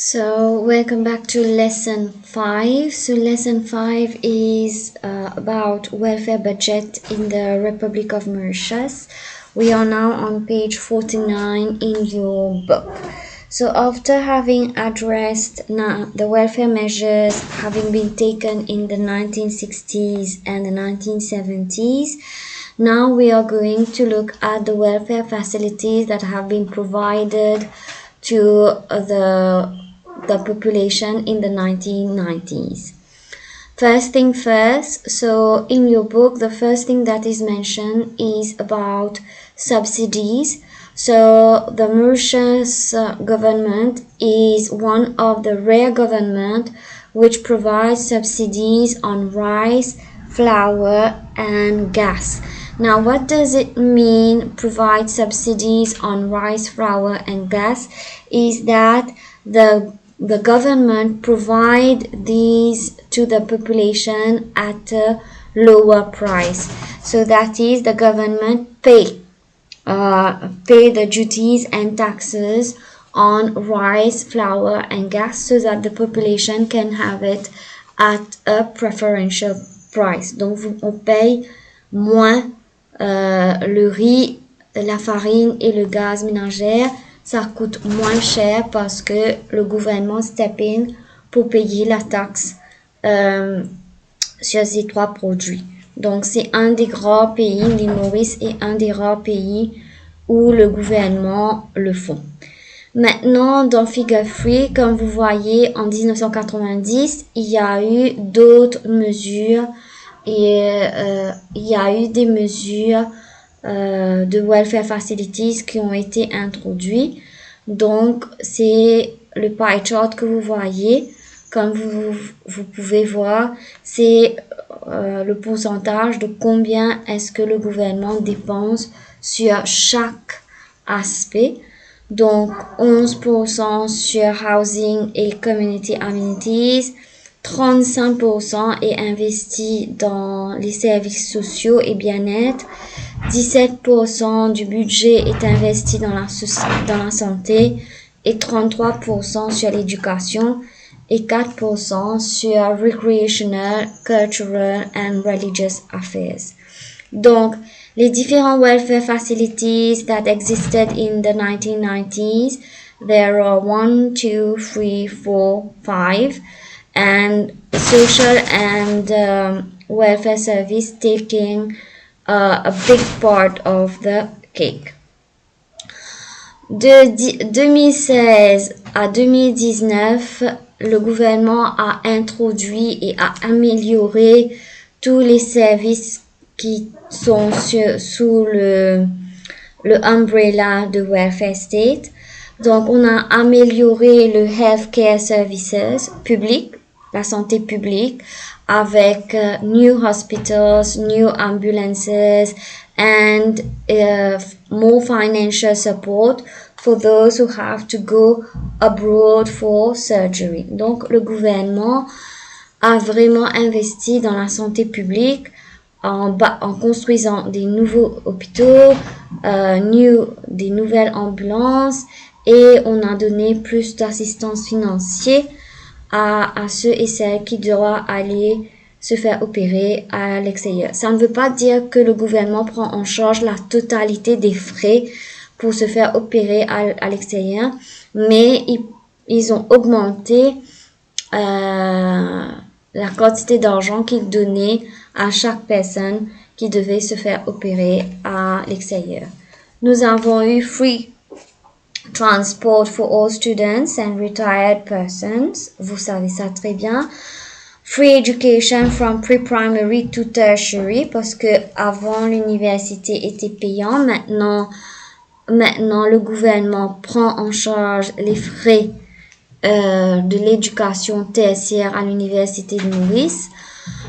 So welcome back to lesson 5. So lesson 5 is about welfare budget in the Republic of Mauritius. We are now on page 49 in your book. So after having addressed now the welfare measures having been taken in the 1960s and the 1970s, now we are going to look at the welfare facilities that have been provided to the population in the 1990s. First thing first, so in your book, the first thing that is mentioned is about subsidies. So the Mauritius government is one of the rare government which provides subsidies on rice, flour, and gas. Now, what does it mean provide subsidies on rice, flour, and gas? Is that the government provide these to the population at a lower price. So that is the government pay the duties and taxes on rice, flour, and gas so that the population can have it at a preferential price. Donc on paye moins le riz, la farine et le gaz ménagère. Ça coûte moins cher parce que le gouvernement step in pour payer la taxe sur ces trois produits. Donc, c'est un des grands pays, l'île Maurice est un des rares pays où le gouvernement le font. Maintenant, dans Figure 3, comme vous voyez, en 1990, il y a eu d'autres mesures et il y a eu des mesures de welfare facilities qui ont été introduits. Donc, c'est le pie chart que vous voyez. Comme vous pouvez voir, c'est le pourcentage de combien est-ce que le gouvernement dépense sur chaque aspect. Donc, 11% sur housing et community amenities, 35% est investi dans les services sociaux et bien-être, 17% du budget est investi dans la santé et 33% sur l'éducation et 4% sur recreational, cultural and religious affairs. Donc, les différents welfare facilities that existed in the 1990s, there are 1, 2, 3, 4, 5, and social and welfare service taking a big part of the cake. De 2016 à 2019, le gouvernement a introduit et a amélioré tous les services qui sont sous le umbrella de welfare state. Donc, on a amélioré le healthcare services public, la santé publique, avec new hospitals, new ambulances, and more financial support for those who have to go abroad for surgery. Donc, le gouvernement a vraiment investi dans la santé publique en construisant des nouveaux hôpitaux, des nouvelles ambulances, et on a donné plus d'assistance financière à ceux et celles qui doivent aller se faire opérer à l'extérieur. Ça ne veut pas dire que le gouvernement prend en charge la totalité des frais pour se faire opérer à l'extérieur, mais ils ont augmenté la quantité d'argent qu'ils donnaient à chaque personne qui devait se faire opérer à l'extérieur. Nous avons eu free transport for all students and retired persons. Vous savez ça très bien. Free education from pre-primary to tertiary, parce que avant l'université était payant. Maintenant le gouvernement prend en charge les frais de l'éducation tertiaire à l'université de Maurice.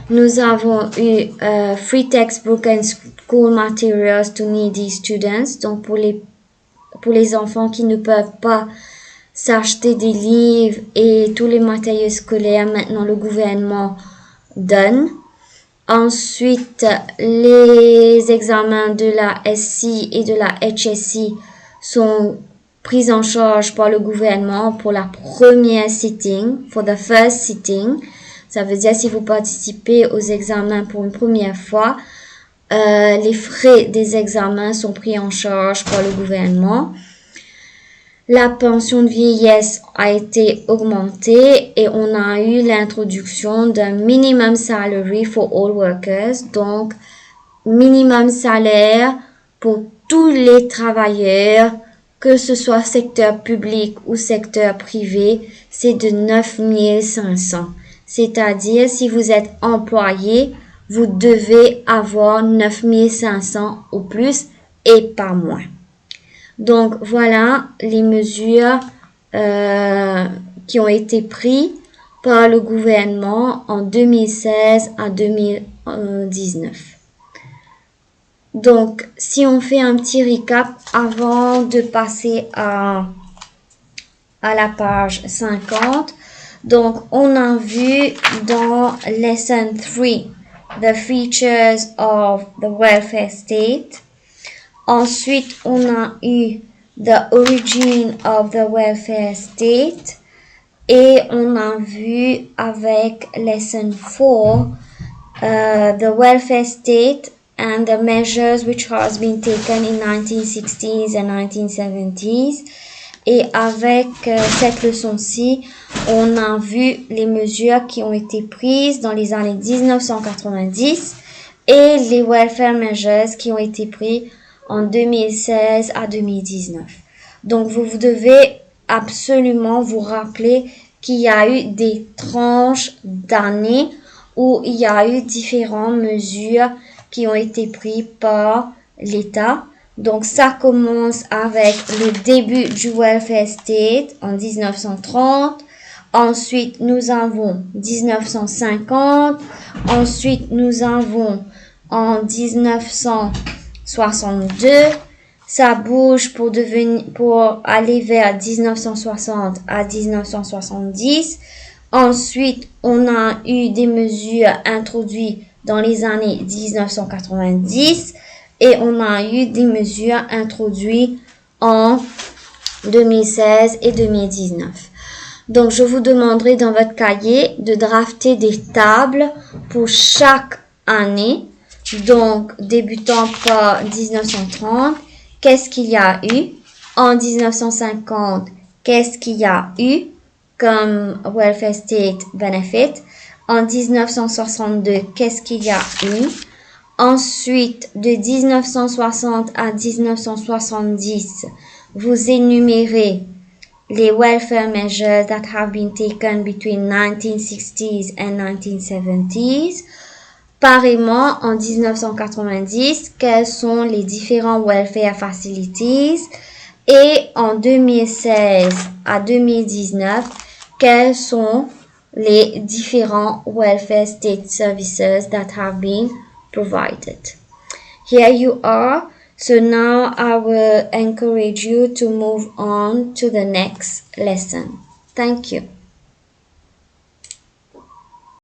Nous avons eu free textbook and school materials to needy students, donc pour les enfants qui ne peuvent pas s'acheter des livres et tous les matériaux scolaires, maintenant le gouvernement donne. Ensuite, les examens de la SC et de la HSC sont prise en charge par le gouvernement pour la première sitting, for the first sitting. Ça veut dire si vous participez aux examens pour une première fois, les frais des examens sont pris en charge par le gouvernement. La pension de vieillesse a été augmentée et on a eu l'introduction d'un minimum salary for all workers, donc minimum salaire pour tous les travailleurs, que ce soit secteur public ou secteur privé, c'est de 9 500. C'est-à-dire, si vous êtes employé, vous devez avoir 9 500 ou plus et pas moins. Donc, voilà les mesures qui ont été prises par le gouvernement en 2016 à 2019. Donc, si on fait un petit recap avant de passer à la page 50, donc on a vu dans lesson 3 the features of the welfare state. Ensuite, on a eu the origin of the welfare state et on a vu avec lesson 4 the welfare state and the measures which has been taken in 1960s and 1970s. Et avec cette leçon-ci, on a vu les mesures qui ont été prises dans les années 1990 et les welfare measures qui ont été prises en 2016 à 2019. Donc, vous devez absolument vous rappeler qu'il y a eu des tranches d'années où il y a eu différentes mesures qui ont été prises par l'État. Donc, ça commence avec le début du welfare state en 1930. Ensuite, nous avons 1950. Ensuite, nous avons en 1962. Ça bouge pour aller vers 1960 à 1970. Ensuite, on a eu des mesures introduites dans les années 1990 et on a eu des mesures introduites en 2016 et 2019. Donc, je vous demanderai dans votre cahier de drafter des tables pour chaque année. Donc, débutant par 1930, qu'est-ce qu'il y a eu? En 1950, qu'est-ce qu'il y a eu comme welfare state benefit? En 1962, qu'est-ce qu'il y a eu? Ensuite, de 1960 à 1970, vous énumérez les welfare measures that have been taken between 1960s and 1970s. Pareillement, en 1990, quels sont les différents welfare facilities? Et en 2016 à 2019, quels sont les différents welfare state services that have been provided. Here you are. So now I will encourage you to move on to the next lesson. Thank you.